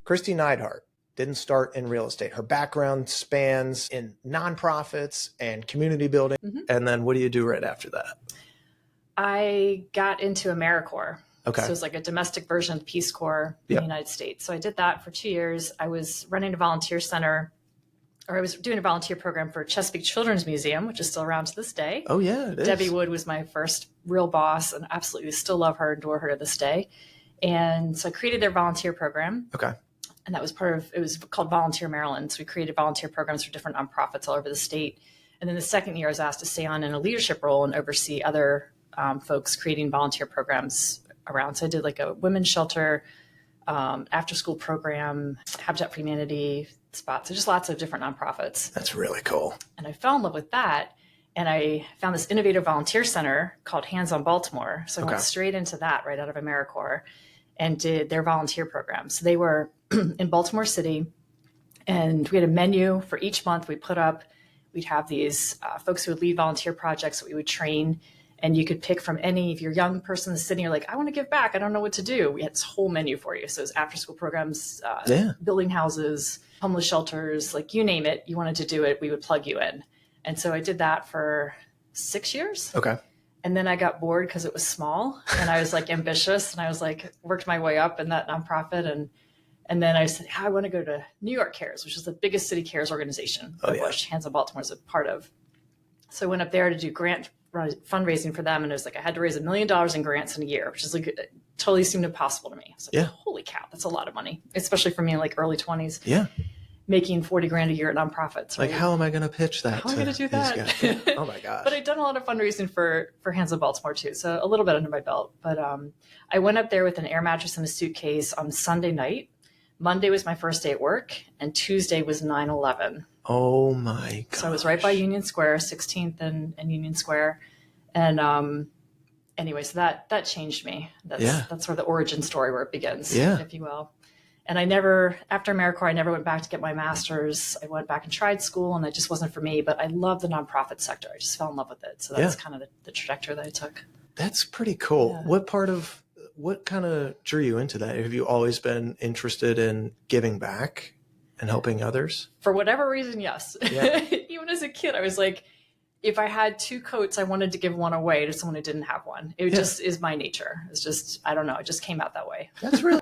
Kristi Neidhardt didn't start in real estate. Her background spans in nonprofits and community building. And then what do you do right after that? I got into AmeriCorps. Okay. So it was like a domestic version of the Peace Corps in the United States. So I did that for 2 years. I was running a volunteer center, or I was doing a volunteer program for Chesapeake Children's Museum, which is still around to this day. Oh, yeah, it is. Debbie Wood was my first real boss, and absolutely still love her, adore her to this day. And so I created their volunteer program. Okay. And that was it was called Volunteer Maryland. So we created volunteer programs for different nonprofits all over the state. And then the second year I was asked to stay on in a leadership role and oversee other folks creating volunteer programs around. So I did like a women's shelter, after school program, Habitat for Humanity spots. So just lots of different nonprofits. That's really cool. And I fell in love with that. And I found this innovative volunteer center called Hands on Baltimore. So I went straight into that right out of AmeriCorps and did their volunteer program. So they were in Baltimore City, and we had a menu for each month we put up. We'd have these folks who would lead volunteer projects that we would train, and you could pick from any, if you're a young person in the city, you're like, I want to give back, I don't know what to do. We had this whole menu for you. So it was after school programs, building houses, homeless shelters, like you name it, you wanted to do it, we would plug you in. And so I did that for 6 years. Okay. And then I got bored because it was small, and I was like ambitious, and I was like, worked my way up in that nonprofit. And then I said, I want to go to New York Cares, which is the biggest city cares organization, which Hands on Baltimore is a part of. So I went up there to do grant fundraising for them. And it was like, I had to raise $1 million in grants in a year, which is like, it totally seemed impossible to me. I was like, holy cow, that's a lot of money, especially for me in like early 20s. Yeah. Making $40,000 a year at nonprofits. Right? Like, how am I going to pitch that? How am I going to do that? Oh my gosh. But I'd done a lot of fundraising for Hands on Baltimore too. So a little bit under my belt, but I went up there with an air mattress and a suitcase on Sunday night. Monday was my first day at work, and Tuesday was 9/11. Oh my god! So I was right by Union Square, 16th and Union Square, and anyway, so that changed me. That's sort of the origin story where it begins, if you will. And after AmeriCorps, I never went back to get my master's. I went back and tried school, and it just wasn't for me. But I love the nonprofit sector. I just fell in love with it. So that's kind of the trajectory that I took. That's pretty cool. Yeah. What kind of drew you into that? Have you always been interested in giving back and helping others? For whatever reason, yes. Yeah. Even as a kid, I was like, if I had 2 coats, I wanted to give one away to someone who didn't have one. It just is my nature. It's just, I don't know. It just came out that way. That's really